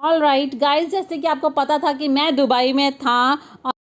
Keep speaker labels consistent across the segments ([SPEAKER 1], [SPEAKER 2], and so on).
[SPEAKER 1] All right guys, जैसे कि आपको पता था कि मैं दुबई में था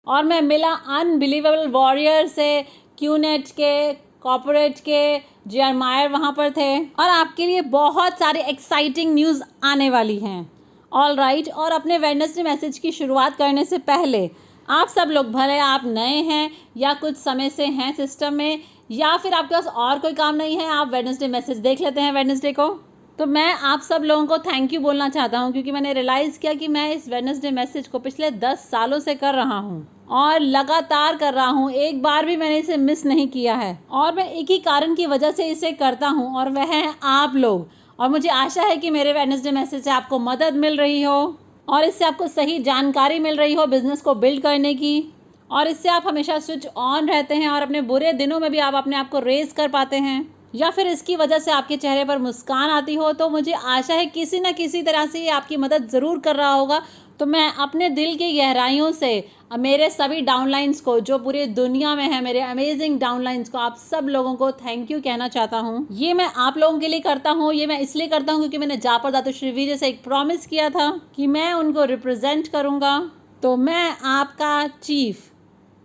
[SPEAKER 1] और मैं मिला अनबिलीवेबल वॉरियर से, क्यूनेट के, कॉर्पोरेट के, जीआर मायर वहाँ पर थे और आपके लिए बहुत सारे एक्साइटिंग न्यूज़ आने वाली हैं। ऑल राइट, और अपने वेडनेसडे मैसेज की शुरुआत करने से पहले आप सब लोग, भले आप नए हैं या कुछ समय से हैं सिस्टम में, या फिर आपके पास और कोई काम नहीं है, आप वेडनेसडे मैसेज देख लेते हैं वेडनेसडे को, तो मैं आप सब लोगों को थैंक यू बोलना चाहता हूँ, क्योंकि मैंने रियलाइज़ किया कि मैं इस वेडनेसडे मैसेज को पिछले 10 सालों से कर रहा हूँ और लगातार कर रहा हूँ। एक बार भी मैंने इसे मिस नहीं किया है और मैं एक ही कारण की वजह से इसे करता हूँ, और वह है आप लोग। और मुझे आशा है कि मेरे वेडनेसडे मैसेज से आपको मदद मिल रही हो और इससे आपको सही जानकारी मिल रही हो बिज़नेस को बिल्ड करने की, और इससे आप हमेशा स्विच ऑन रहते हैं और अपने बुरे दिनों में भी आप अपने आप को रेज कर पाते हैं, या फिर इसकी वजह से आपके चेहरे पर मुस्कान आती हो। तो मुझे आशा है किसी न किसी तरह से ये आपकी मदद ज़रूर कर रहा होगा। तो मैं अपने दिल की गहराइयों से मेरे सभी डाउनलाइंस को, जो पूरी दुनिया में है, मेरे अमेजिंग डाउनलाइंस को, आप सब लोगों को थैंक यू कहना चाहता हूँ। ये मैं आप लोगों के लिए करता हूँ, ये मैं इसलिए करता हूँ क्योंकि मैंने जापर दातुश्री विजय से एक प्रॉमिस किया था कि मैं उनको रिप्रेजेंट करूँगा। तो मैं आपका चीफ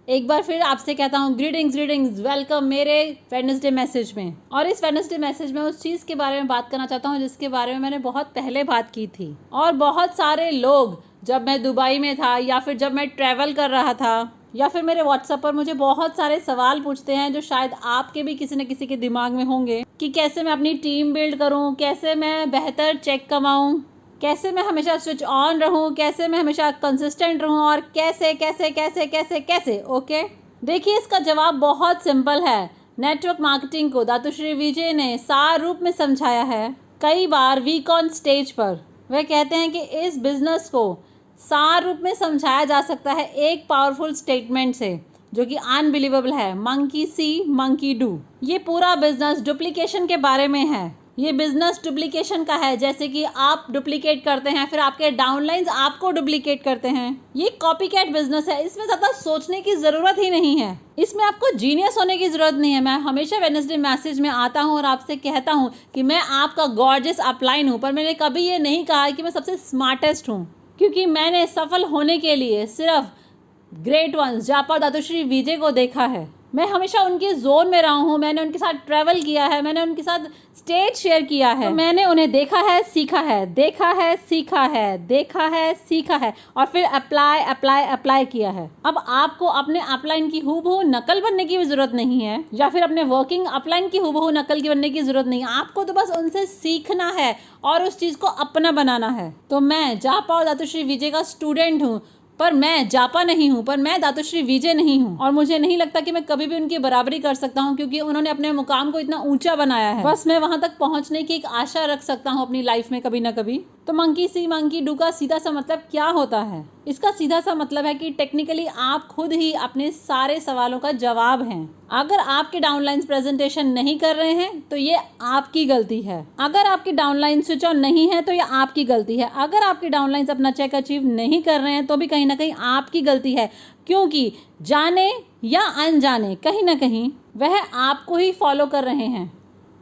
[SPEAKER 1] एक बार फिर आपसे कहता हूँ ग्रीटिंग्स, वेलकम मेरे वेडनेसडे मैसेज में। और इस वेडनेसडे मैसेज में उस चीज़ के बारे में बात करना चाहता हूँ जिसके बारे में मैंने बहुत पहले बात की थी, और बहुत सारे लोग जब मैं दुबई में था या फिर जब मैं ट्रैवल कर रहा था या फिर मेरे व्हाट्सएप पर मुझे बहुत सारे सवाल पूछते हैं जो शायद आपके भी किसी न किसी के दिमाग में होंगे कि कैसे मैं अपनी टीम बिल्ड करूँ, कैसे मैं बेहतर चेक कमाऊँ, कैसे मैं हमेशा स्विच ऑन रहूं, कैसे मैं हमेशा कंसिस्टेंट रहूं, और कैसे कैसे कैसे कैसे कैसे। ओके, देखिए इसका जवाब बहुत सिंपल है। नेटवर्क मार्केटिंग को दातुश्री विजय ने सार रूप में समझाया है। कई बार वीक ऑन स्टेज पर वह कहते हैं कि इस बिजनेस को सार रूप में समझाया जा सकता है एक पावरफुल स्टेटमेंट से, जो कि अनबिलीवेबल है। Monkey C monkey do. ये पूरा बिजनेस डुप्लीकेशन के बारे में है। ये बिजनेस डुप्लीकेशन का है, जैसे कि आप डुप्लीकेट करते हैं, फिर आपके डाउनलाइंस आपको डुप्लीकेट करते हैं। ये कॉपीकैट बिजनेस है, इसमें ज़्यादा सोचने की ज़रूरत ही नहीं है, इसमें आपको जीनियस होने की ज़रूरत नहीं है। मैं हमेशा वेडनेसडे मैसेज में आता हूँ और आपसे कहता हूँ कि मैं आपका गॉर्जियस अपलाइन हूँ, पर मैंने कभी ये नहीं कहा कि मैं सबसे स्मार्टेस्ट हूँ, क्योंकि मैंने सफल होने के लिए सिर्फ ग्रेट वंस जापर दातुश्री विजय को देखा है। मैं हमेशा उनके जोन में रहा हूँ, मैंने उनके साथ ट्रैवल किया है, मैंने उनके साथ स्टेज शेयर किया है, तो मैंने उन्हें देखा है, सीखा है, देखा है, सीखा है, देखा है, सीखा है, और फिर अप्लाई अप्लाई अप्लाई किया है। अब आपको अपने अपलाइन की हूबहू नकल बनने की भी जरूरत नहीं है, या फिर अपने वर्किंग अपलाइन की हूबहू नकल की बनने की जरूरत नहीं है। आपको तो बस उनसे सीखना है और उस चीज़ को अपना बनाना है। तो मैं जापा और दातुश्री विजय का स्टूडेंट हूँ, पर मैं जापा नहीं हूँ, पर मैं दातुश्री विजय नहीं हूँ, और मुझे नहीं लगता कि मैं कभी भी उनकी बराबरी कर सकता हूँ, क्योंकि उन्होंने अपने मुकाम को इतना ऊंचा बनाया है। बस मैं वहां तक पहुंचने की एक आशा रख सकता हूँ अपनी लाइफ में कभी ना कभी। तो मंकी सी मंकी डू का सीधा सा मतलब क्या होता है? इसका सीधा सा मतलब है कि टेक्निकली आप खुद ही अपने सारे सवालों का जवाब हैं। अगर आपके डाउनलाइंस प्रेजेंटेशन नहीं कर रहे हैं तो ये आपकी गलती है। अगर आपकी डाउनलाइन स्विच ऑन नहीं है तो ये आपकी गलती है। अगर आपके डाउनलाइंस अपना चेक अचीव नहीं कर रहे हैं तो भी कहीं ना कहीं आपकी गलती है, क्योंकि जाने या अनजाने कहीं ना कहीं वह आपको ही फॉलो कर रहे हैं।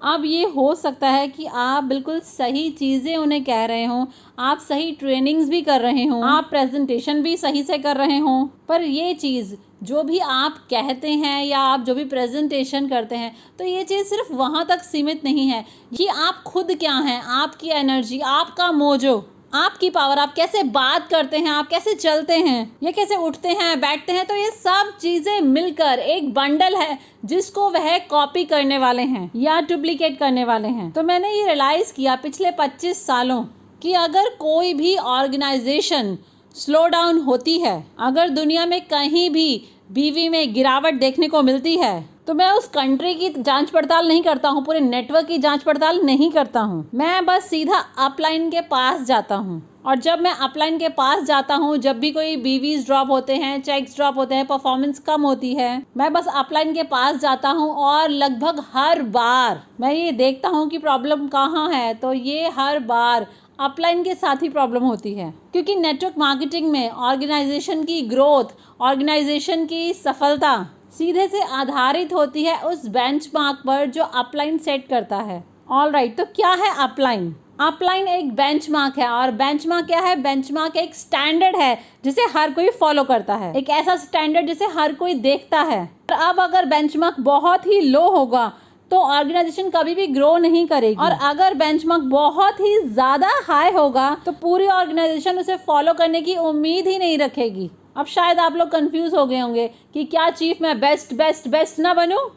[SPEAKER 1] अब ये हो सकता है कि आप बिल्कुल सही चीज़ें उन्हें कह रहे हों, आप सही ट्रेनिंग्स भी कर रहे हों, आप प्रेजेंटेशन भी सही से कर रहे हों, पर ये चीज़ जो भी आप कहते हैं या आप जो भी प्रेजेंटेशन करते हैं, तो ये चीज़ सिर्फ वहाँ तक सीमित नहीं है। ये आप खुद क्या हैं, आपकी एनर्जी, आपका मोजो, आपकी पावर, आप कैसे बात करते हैं, आप कैसे चलते हैं, ये कैसे उठते हैं, बैठते हैं, तो ये सब चीज़ें मिलकर एक बंडल है जिसको वह कॉपी करने वाले हैं या डुप्लीकेट करने वाले हैं। तो मैंने ये रियलाइज़ किया पिछले 25 सालों कि अगर कोई भी ऑर्गेनाइजेशन स्लो डाउन होती है, अगर दुनिया में कहीं भी बीवी में गिरावट देखने को मिलती है, तो मैं उस कंट्री की जांच पड़ताल नहीं करता हूँ, पूरे नेटवर्क की जांच पड़ताल नहीं करता हूँ। मैं बस सीधा अपलाइन के पास जाता हूँ, और जब मैं अपलाइन के पास जाता हूँ, जब भी कोई बीवीज ड्रॉप होते हैं, चेक्स ड्रॉप होते हैं, परफॉर्मेंस कम होती है, मैं बस अपलाइन के पास जाता हूँ और लगभग हर बार मैं ये देखता हूँ कि प्रॉब्लम कहाँ है। तो ये हर बार अपलाइन के साथ ही प्रॉब्लम होती है, क्योंकि नेटवर्क मार्केटिंग में ऑर्गेनाइजेशन की ग्रोथ, ऑर्गेनाइजेशन की सफलता सीधे से आधारित होती है उस बेंचमार्क पर जो अपलाइन सेट करता है। ऑल राइट, तो क्या है अपलाइन? अपलाइन एक बेंचमार्क है, और बेंचमार्क क्या है? बेंचमार्क एक स्टैंडर्ड है जिसे हर कोई फॉलो करता है, एक ऐसा स्टैंडर्ड जिसे हर कोई देखता है। और अब अगर बेंचमार्क बहुत ही लो होगा तो ऑर्गेनाइजेशन कभी भी ग्रो नहीं करेगी, और अगर बेंचमार्क बहुत ही ज़्यादा हाई होगा तो पूरी ऑर्गेनाइजेशन उसे फॉलो करने की उम्मीद ही नहीं रखेगी। अब शायद आप लोग कंफ्यूज हो गए होंगे कि क्या चीफ मैं बेस्ट बेस्ट बेस्ट ना बनूं?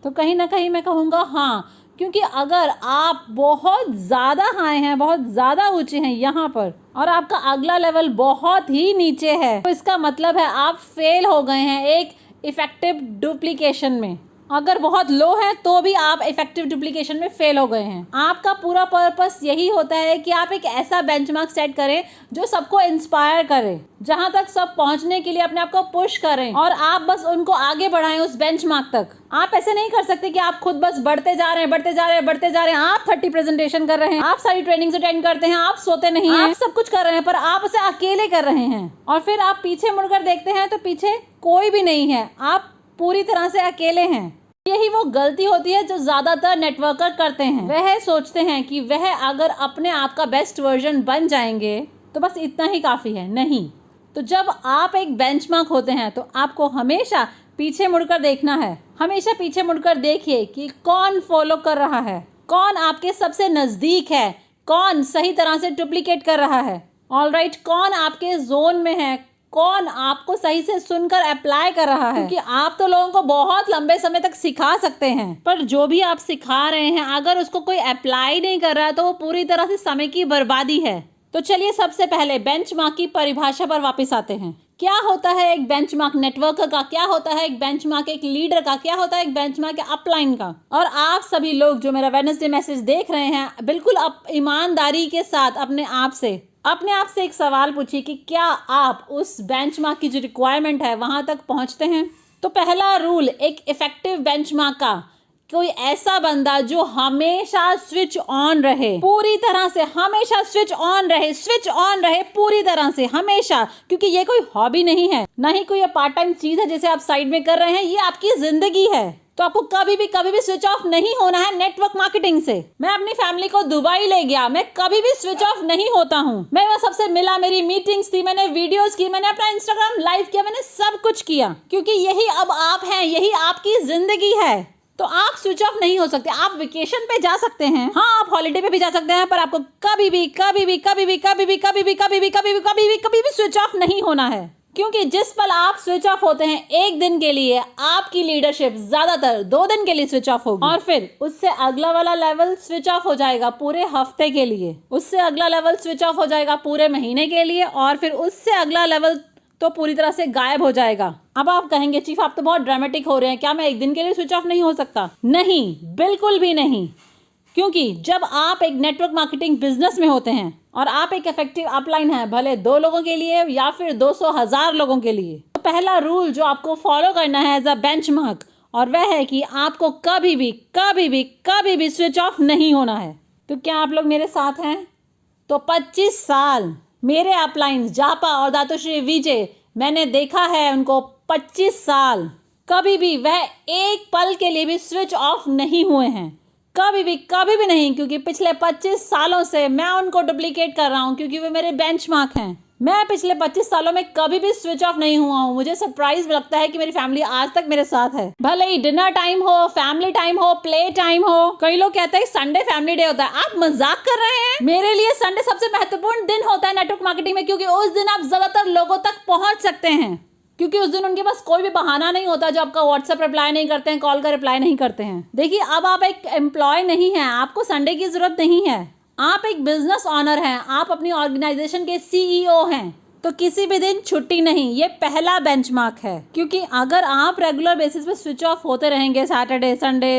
[SPEAKER 1] तो कहीं ना कहीं मैं कहूँगा हाँ, क्योंकि अगर आप बहुत ज़्यादा हाई हैं, बहुत ज़्यादा ऊंचे हैं यहाँ पर, और आपका अगला लेवल बहुत ही नीचे है, तो इसका मतलब है आप फेल हो गए हैं एक इफेक्टिव डुप्लीकेशन में। अगर बहुत लो है तो भी आप इफेक्टिव डुप्लीकेशन में फेल हो गए हैं। आपका पूरा पर्पस यही होता है कि आप एक ऐसा बेंचमार्क सेट करें जो सबको इंस्पायर करे, जहां तक सब पहुंचने के लिए अपने आप को पुश करें, और आप बस उनको आगे बढ़ाएं उस बेंचमार्क तक। आप ऐसे नहीं कर सकते कि आप खुद बस बढ़ते जा रहे हैं, बढ़ते जा रहे हैं, बढ़ते जा रहे हैं। आप 30 प्रेजेंटेशन कर रहे हैं, आप सारी ट्रेनिंग्स अटेंड करते हैं, आप सोते नहीं हैं, आप सब कुछ कर रहे हैं, पर आप उसे अकेले कर रहे हैं, और फिर आप पीछे मुड़कर देखते हैं तो पीछे कोई भी नहीं है, आप पूरी तरह से अकेले हैं। यही वो गलती होती है जो ज्यादातर नेटवर्कर करते हैं। वह सोचते हैं कि वह अगर अपने आप का बेस्ट वर्जन बन जाएंगे तो बस इतना ही काफ़ी है। नहीं, तो जब आप एक बेंचमार्क होते हैं तो आपको हमेशा पीछे मुड़कर देखना है। हमेशा पीछे मुड़कर देखिए कि कौन फॉलो कर रहा है, कौन आपके सबसे नज़दीक है, कौन सही तरह से डुप्लीकेट कर रहा है, ऑलराइट, कौन आपके जोन में है, कौन आपको सही से सुनकर अप्लाई कर रहा है। क्योंकि आप तो लोगों को बहुत लंबे समय तक सिखा सकते हैं, पर जो भी आप सिखा रहे हैं अगर उसको कोई अप्लाई नहीं कर रहा है तो वो पूरी तरह से समय की बर्बादी है। तो चलिए सबसे पहले बेंचमार्क की परिभाषा पर वापस आते हैं। क्या होता है एक बेंचमार्क नेटवर्कर का, क्या होता है एक बेंचमार्क एक लीडर का, क्या होता है एक बेंचमार्क अपलाइन का। और आप सभी लोग जो मेरा वेडनेसडे मैसेज देख रहे हैं, बिल्कुल ईमानदारी के साथ अपने आप से एक सवाल पूछिए कि क्या आप उस बेंचमार्क की जो रिक्वायरमेंट है वहां तक पहुंचते हैं। तो पहला रूल एक इफेक्टिव बेंचमार्क का, कोई ऐसा बंदा जो हमेशा स्विच ऑन रहे, पूरी तरह से हमेशा स्विच ऑन रहे पूरी तरह से हमेशा, क्योंकि ये कोई हॉबी नहीं है, ना ही कोई पार्ट टाइम चीज है जिसे आप साइड में कर रहे हैं, ये आपकी जिंदगी है। तो आपको कभी भी स्विच ऑफ नहीं होना है नेटवर्क मार्केटिंग से। मैं अपनी फैमिली को दुबई ले गया, मैं कभी भी स्विच ऑफ नहीं होता हूँ। मैं वहाँ सबसे मिला, मेरी मीटिंग्स थी, मैंने वीडियोस की, मैंने अपना इंस्टाग्राम लाइव किया, मैंने सब कुछ किया, क्योंकि यही अब आप हैं, यही आपकी जिंदगी है। तो आप स्विच ऑफ नहीं हो सकते। आप वेकेशन पे जा सकते हैं, हाँ आप हॉलिडे पे भी जा सकते हैं, पर आपको कभी भी स्विच ऑफ नहीं होना है। क्योंकि जिस पल आप स्विच ऑफ होते हैं एक दिन के लिए, आपकी लीडरशिप ज्यादातर 2 दिन के लिए स्विच ऑफ होगी, और फिर उससे अगला वाला लेवल स्विच ऑफ हो जाएगा पूरे हफ्ते के लिए, उससे अगला लेवल स्विच ऑफ हो जाएगा पूरे महीने के लिए, और फिर उससे अगला लेवल तो पूरी तरह से गायब हो जाएगा। अब आप कहेंगे चीफ आप तो बहुत ड्रामेटिक हो रहे हैं, क्या मैं एक दिन के लिए स्विच ऑफ नहीं हो सकता? नहीं, बिल्कुल भी नहीं। क्योंकि जब आप एक नेटवर्क मार्केटिंग बिजनेस में होते हैं और आप एक इफेक्टिव अपलाइन है, भले 2 लोगों के लिए या फिर 200,000 लोगों के लिए, तो पहला रूल जो आपको फॉलो करना है एज अ बेंचमार्क, और वह है कि आपको कभी भी स्विच ऑफ नहीं होना है। तो क्या आप लोग मेरे साथ हैं? तो 25 साल मेरे अपलाइंस जापा और दातुश्री विजय, मैंने देखा है उनको 25 साल कभी भी वह एक पल के लिए भी स्विच ऑफ नहीं हुए हैं, कभी भी नहीं। क्योंकि पिछले 25 सालों से मैं उनको डुप्लीकेट कर रहा हूं, क्योंकि वे मेरे बेंचमार्क हैं। मैं पिछले 25 सालों में कभी भी स्विच ऑफ नहीं हुआ हूँ। मुझे सरप्राइज लगता है कि मेरी फैमिली आज तक मेरे साथ है, भले ही डिनर टाइम हो, फैमिली टाइम हो, प्ले टाइम हो। कई लोग कहते हैं संडे फैमिली डे होता है, आप मजाक कर रहे हैं। मेरे लिए संडे सबसे महत्वपूर्ण दिन होता है नेटवर्क मार्केटिंग में, क्योंकि उस दिन आप ज्यादातर लोगों तक पहुंच सकते हैं, क्योंकि उस दिन उनके पास कोई भी बहाना नहीं होता जो आपका व्हाट्सएप रिप्लाई नहीं करते हैं, कॉल का रिप्लाई नहीं करते हैं। देखिए, अब आप एक एम्प्लॉय नहीं हैं, आपको संडे की जरूरत नहीं है। आप एक बिजनेस ऑनर हैं, आप अपनी ऑर्गेनाइजेशन के सीईओ हैं, तो किसी भी दिन छुट्टी नहीं। ये पहला बेंचमार्क है, क्योंकि अगर आप रेगुलर बेसिस पे स्विच ऑफ होते रहेंगे सैटरडे संडे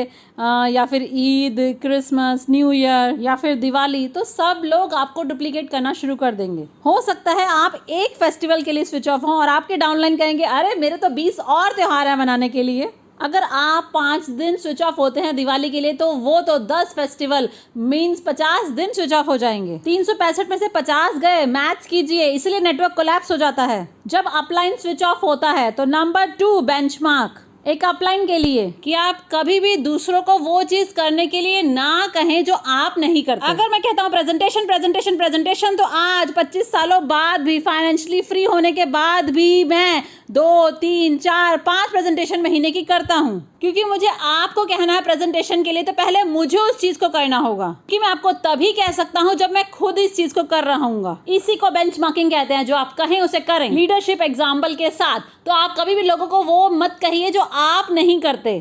[SPEAKER 1] या फिर ईद, क्रिसमस, न्यू ईयर या फिर दिवाली, तो सब लोग आपको डुप्लीकेट करना शुरू कर देंगे। हो सकता है आप एक फेस्टिवल के लिए स्विच ऑफ हों और आपके डाउनलाइन कहेंगे अरे मेरे तो 20 और त्योहार है मनाने के लिए। अगर आप 5 दिन स्विच ऑफ होते हैं दिवाली के लिए, तो वो तो 10 फेस्टिवल मींस 50 दिन स्विच ऑफ हो जाएंगे। 365 में से 50 गए, मैथ्स कीजिए, इसलिए नेटवर्क कोलैप्स हो जाता है। जब अपलाइन स्विच ऑफ होता है तो नंबर 2 बेंचमार्क एक अपलाइन के लिए कि आप कभी भी दूसरों को वो चीज करने के लिए ना कहें जो आप नहीं करते। अगर मैं कहता हूँ प्रेजेंटेशन प्रेजेंटेशन प्रेजेंटेशन, तो आज 25 सालों बाद भी, फाइनेंशियली फ्री होने के बाद भी मैं 2, 3, 4, 5 प्रेजेंटेशन महीने की करता हूँ, क्योंकि मुझे आपको कहना है प्रेजेंटेशन के लिए, तो पहले मुझे उस चीज को करना होगा कि मैं आपको तभी कह सकता हूँ जब मैं खुद इस चीज को कर रहा हूँ। इसी को बेंचमार्किंग कहते हैं, जो आप कहें उसे करें, लीडरशिप एग्जाम्पल के साथ। तो आप कभी भी लोगों को वो मत कहिए जो आप नहीं करते,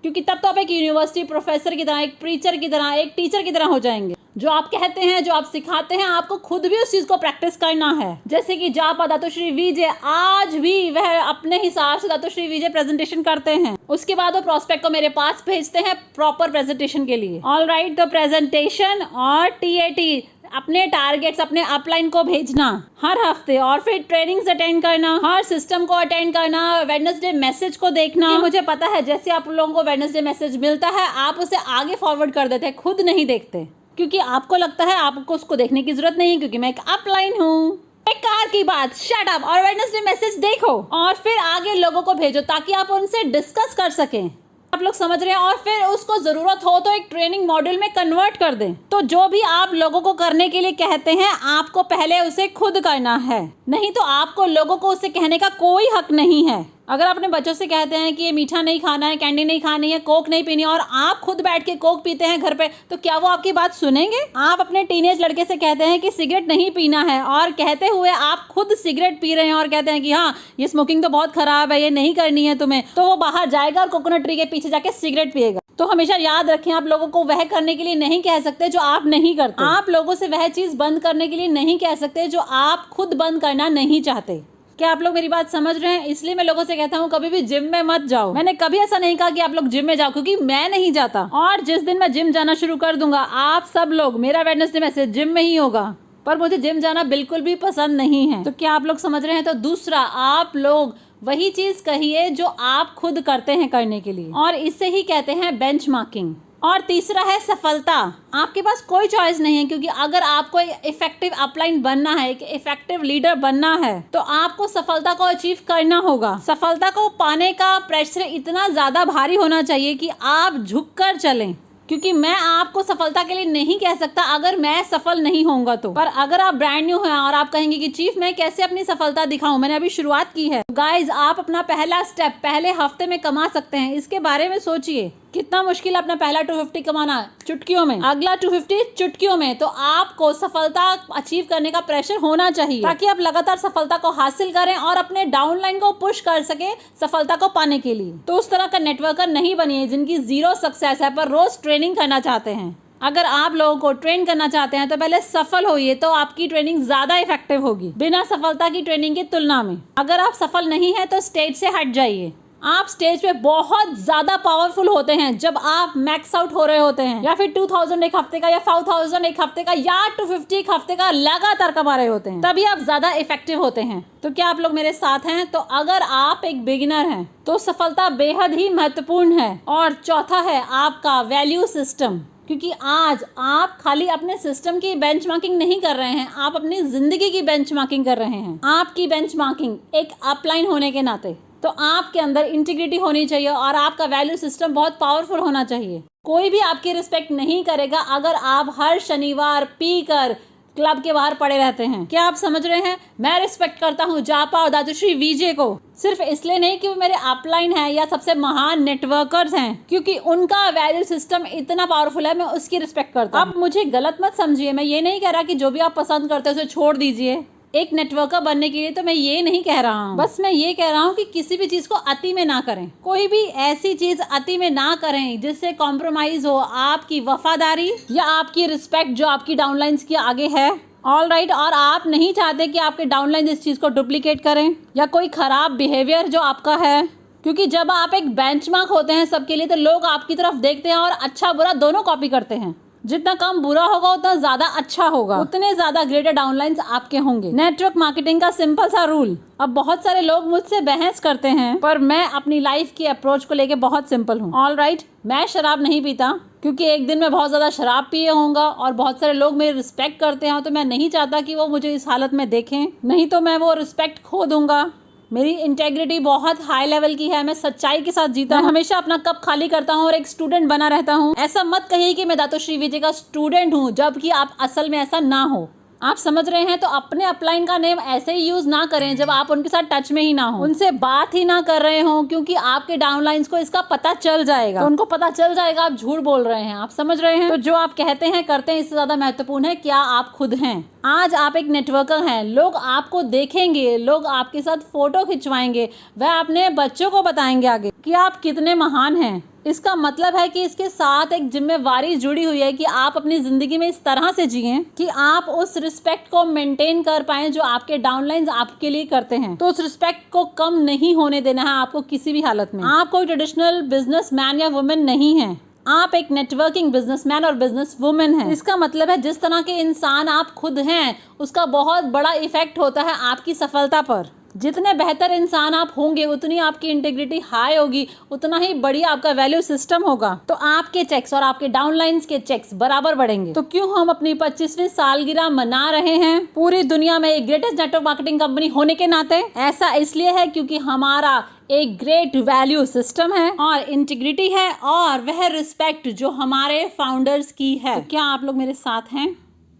[SPEAKER 1] क्योंकि तब तो आप एक यूनिवर्सिटी प्रोफेसर की तरह, एक प्रीचर की तरह, एक टीचर की तरह हो जाएंगे। जो आप कहते हैं, जो आप सिखाते हैं, आपको खुद भी उस चीज को प्रैक्टिस करना है। जैसे कि जापा दातोश्री विजय, आज भी वह अपने हिसाब से दातोश्री विजय प्रेजेंटेशन करते हैं, उसके बाद वो प्रोस्पेक्ट को मेरे पास भेजते हैं प्रॉपर प्रेजेंटेशन के लिए। ऑल राइट, तो प्रेजेंटेशन और टीएटी, अपने टारगेट्स अपने अपलाइन को भेजना हर हफ्ते, और फिर ट्रेनिंग्स अटेंड करना, हर सिस्टम को अटेंड करना, वेडनेसडे मैसेज को देखना। मुझे पता है जैसे आप लोगों को वेडनेसडे मैसेज मिलता है, आप उसे आगे फॉरवर्ड कर देते हैं, खुद नहीं देखते, क्योंकि आपको लगता है आपको उसको देखने की जरूरत नहीं है, क्योंकि मैं एक अपलाइन हूँ। एक कार की बात, शट अप और वेडनेसडे मैसेज देखो और फिर आगे लोगों को भेजो, ताकि आप उनसे डिस्कस कर सकें। आप लोग समझ रहे हैं? और फिर उसको जरूरत हो तो एक ट्रेनिंग मॉड्यूल में कन्वर्ट कर दें। तो जो भी आप लोगों को करने के लिए कहते हैं, आपको पहले उसे खुद करना है, नहीं तो आपको लोगों को उसे कहने का कोई हक नहीं है। अगर अपने बच्चों से कहते हैं कि ये मीठा नहीं खाना है, कैंडी नहीं खानी है, कोक नहीं पीनी है, और आप खुद बैठ के कोक पीते हैं घर पे, तो क्या वो आपकी बात सुनेंगे? आप अपने टीनेज लड़के से कहते हैं कि सिगरेट नहीं पीना है, और कहते हुए आप खुद सिगरेट पी रहे हैं और कहते हैं कि हाँ ये स्मोकिंग तो बहुत खराब है, ये नहीं करनी है तुम्हें, तो वो बाहर जाएगा और कोकोनट ट्री के पीछे जाके सिगरेट पिएगा। तो हमेशा याद रखें, आप लोगों को वह करने के लिए नहीं कह सकते जो आप नहीं करते। आप लोगों से वह चीज बंद करने के लिए नहीं कह सकते जो आप खुद बंद करना नहीं चाहते। क्या आप लोग मेरी बात समझ रहे हैं? इसलिए मैं लोगों से कहता हूँ कभी भी जिम में मत जाओ। मैंने कभी ऐसा नहीं कहा कि आप लोग जिम में जाओ, क्योंकि मैं नहीं जाता, और जिस दिन मैं जिम जाना शुरू कर दूंगा, आप सब लोग, मेरा वेडनेसडे मैसेज जिम में ही होगा। पर मुझे जिम जाना बिल्कुल भी पसंद नहीं है। तो क्या आप लोग समझ रहे हैं? तो दूसरा, आप लोग वही चीज कहिए जो आप खुद करते हैं करने के लिए, और इससे ही कहते हैं बेंचमार्किंग। और तीसरा है सफलता। आपके पास कोई चॉइस नहीं है, क्योंकि अगर आपको एक इफेक्टिव अपलाइन बनना है, एक इफेक्टिव लीडर बनना है, तो आपको सफलता को अचीव करना होगा। सफलता को पाने का प्रेशर इतना ज्यादा भारी होना चाहिए कि आप झुककर चलें, क्योंकि मैं आपको सफलता के लिए नहीं कह सकता अगर मैं सफल नहीं होऊंगा तो। पर अगर आप ब्रांड न्यू हैं और आप कहेंगे कि चीफ मैं कैसे अपनी सफलता दिखाऊं, मैंने अभी शुरुआत की है, गाइज आप अपना पहला स्टेप पहले हफ्ते में कमा सकते हैं। इसके बारे में सोचिए, कितना मुश्किल अपना पहला 250 कमाना चुटकियों में, अगला 250 चुटकियों में। तो आपको सफलता अचीव करने का प्रेशर होना चाहिए, ताकि आप लगातार सफलता को हासिल करें और अपने डाउनलाइन को पुश कर सके सफलता को पाने के लिए। तो उस तरह का नेटवर्कर नहीं बनिए जिनकी 0 सक्सेस है पर रोज ट्रेनिंग करना चाहते हैं। अगर आप लोगों को ट्रेन करना चाहते हैं तो पहले सफल होइए, तो आपकी ट्रेनिंग ज्यादा इफेक्टिव होगी बिना सफलता की ट्रेनिंग की तुलना में। अगर आप सफल नहीं है तो स्टेज से हट जाइए। आप स्टेज पे बहुत ज्यादा पावरफुल होते हैं जब आप मैक्स आउट हो रहे होते हैं, या फिर 2000 एक हफ्ते का, या 5000 एक हफ्ते का, या 250 एक हफ्ते का लगातार कमा रहे होते हैं, तभी आप ज्यादा इफेक्टिव होते हैं। तो क्या आप लोग मेरे साथ हैं? तो अगर आप एक बिगिनर हैं तो सफलता बेहद ही महत्वपूर्ण है। और चौथा है आपका वैल्यू सिस्टम, क्योंकि आज आप खाली अपने सिस्टम की बेंचमार्किंग नहीं कर रहे हैं, आप अपनी जिंदगी की बेंचमार्किंग कर रहे हैं। आपकी बेंचमार्किंग एक अपलाइन होने के नाते, तो आपके अंदर इंटीग्रिटी होनी चाहिए और आपका वैल्यू सिस्टम बहुत पावरफुल होना चाहिए। कोई भी आपकी रिस्पेक्ट नहीं करेगा अगर आप हर शनिवार पीकर क्लब के बाहर पड़े रहते हैं। क्या आप समझ रहे हैं? मैं रिस्पेक्ट करता हूँ जापा और दातोश्री विजय को, सिर्फ इसलिए नहीं कि वो मेरे अपलाइन हैं या सबसे महान नेटवर्कर्स हैं, क्योंकि उनका वैल्यू सिस्टम इतना पावरफुल है, मैं उसकी रिस्पेक्ट करता हूँ। अब मुझे गलत मत समझिए, मैं ये नहीं कह रहा कि जो भी आप पसंद करते हैं उसे छोड़ दीजिए एक नेटवर्कर बनने के लिए, तो मैं ये नहीं कह रहा हूँ। बस मैं ये कह रहा हूँ कि किसी भी चीज को अति में ना करें, कोई भी ऐसी चीज अति में ना करें जिससे कॉम्प्रोमाइज हो आपकी वफादारी या आपकी रिस्पेक्ट जो आपकी डाउनलाइंस के आगे है। ऑल राइट, और आप नहीं चाहते कि आपके डाउनलाइन इस चीज को डुप्लीकेट करें या कोई खराब बिहेवियर जो आपका है, क्योंकि जब आप एक बेंचमार्क होते हैं सबके लिए, तो लोग आपकी तरफ देखते हैं और अच्छा बुरा दोनों कॉपी करते हैं। जितना कम बुरा होगा उतना ज्यादा अच्छा होगा, उतने ज्यादा ग्रेटर डाउनलाइंस आपके होंगे। नेटवर्क मार्केटिंग का सिंपल सा रूल। अब बहुत सारे लोग मुझसे बहस करते हैं, पर मैं अपनी लाइफ की अप्रोच को लेके बहुत सिंपल हूँ। ऑल राइट, मैं शराब नहीं पीता, क्योंकि एक दिन मैं बहुत ज्यादा शराब पिए होऊंगा और बहुत सारे लोग मेरी रिस्पेक्ट करते हैं, तो मैं नहीं चाहता कि वो मुझे इस हालत में देखें, नहीं तो मैं वो रिस्पेक्ट खो दूंगा। मेरी इंटेग्रिटी बहुत हाई लेवल की है, मैं सच्चाई के साथ जीता हूँ, हमेशा अपना कप खाली करता हूँ और एक स्टूडेंट बना रहता हूँ। ऐसा मत कहिए कि मैं दातोश्री विजय का स्टूडेंट हूँ, जबकि आप असल में ऐसा ना हो। आप समझ रहे हैं? तो अपने अपलाइन का नेम ऐसे ही यूज ना करें जब आप उनके साथ टच में ही ना हो, उनसे बात ही ना कर रहे हो, क्योंकि आपके डाउनलाइंस को इसका पता चल जाएगा। तो उनको पता चल जाएगा आप झूठ बोल रहे हैं। आप समझ रहे हैं? तो जो आप कहते हैं करते हैं इससे ज्यादा महत्वपूर्ण है क्या आप खुद हैं। आज आप एक नेटवर्कर हैं, लोग आपको देखेंगे, लोग आपके साथ फोटो खिंचवाएंगे, वह अपने बच्चों को बताएंगे आगे कि आप कितने महान हैं। इसका मतलब है कि इसके साथ एक जिम्मेवारी जुड़ी हुई है कि आप अपनी जिंदगी में इस तरह से जिएं कि आप उस रिस्पेक्ट को मेंटेन कर पाए जो आपके डाउनलाइंस आपके लिए करते हैं। तो उस रिस्पेक्ट को कम नहीं होने देना है आपको किसी भी हालत में। आप कोई ट्रेडिशनल बिजनेसमैन या वुमेन नहीं है, आप एक नेटवर्किंग बिजनेसमैन और बिजनेस वुमेन है। इसका मतलब है जिस तरह के इंसान आप खुद हैं उसका बहुत बड़ा इफेक्ट होता है आपकी सफलता पर। जितने बेहतर इंसान आप होंगे उतनी आपकी इंटीग्रिटी हाई होगी, उतना ही बढ़िया आपका वैल्यू सिस्टम होगा। तो आपके चेक्स और आपके डाउनलाइंस के चेक्स बराबर बढ़ेंगे। तो क्यों हम अपनी 25वीं सालगिरह मना रहे हैं पूरी दुनिया में एक ग्रेटेस्ट नेटवर्क मार्केटिंग कंपनी होने के नाते? ऐसा इसलिए है क्योंकि हमारा एक ग्रेट वैल्यू सिस्टम है और इंटीग्रिटी है और वह रिस्पेक्ट जो हमारे फाउंडर्स की है। तो क्या आप लोग मेरे साथ हैं?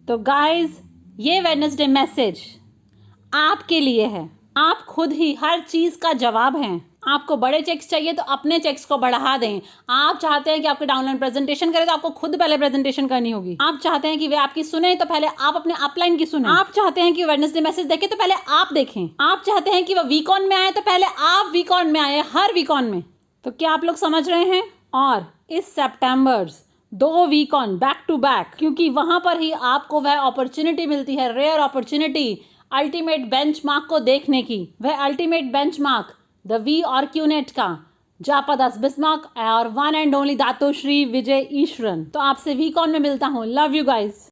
[SPEAKER 1] तो गाइज, ये वेडनेसडे मैसेज आपके लिए है। आप खुद ही हर चीज का जवाब हैं। आपको बड़े चेक्स चाहिए तो अपने चेक्स को बढ़ा दें। आप चाहते हैं कि आपके डाउनलाइन प्रेजेंटेशन करें तो आपको खुद पहले प्रेजेंटेशन करनी होगी। आप चाहते हैं कि वे आपकी सुने तो पहले आप अपने अपलाइन की सुने। आप चाहते हैं कि वेडनेसडे मैसेज देखें तो पहले आप देखें। आप चाहते हैं कि वह वीक ऑन में आए तो पहले आप वीक ऑन में आए, हर वीक ऑन में। तो क्या आप लोग समझ रहे हैं? और इस सितंबर 2 week on back to back, क्योंकि वहां पर ही आपको वह अपॉर्चुनिटी मिलती है, रेयर अपॉर्चुनिटी, अल्टीमेट बेंचमार्क को देखने की। वह अल्टीमेट बेंचमार्क द वी और क्यूनेट का जापादास बिस्मार्क और वन एंड ओनली दातोश्री विजय ईश्वरन। तो आपसे वीक ऑन में मिलता हूँ। Love you guys.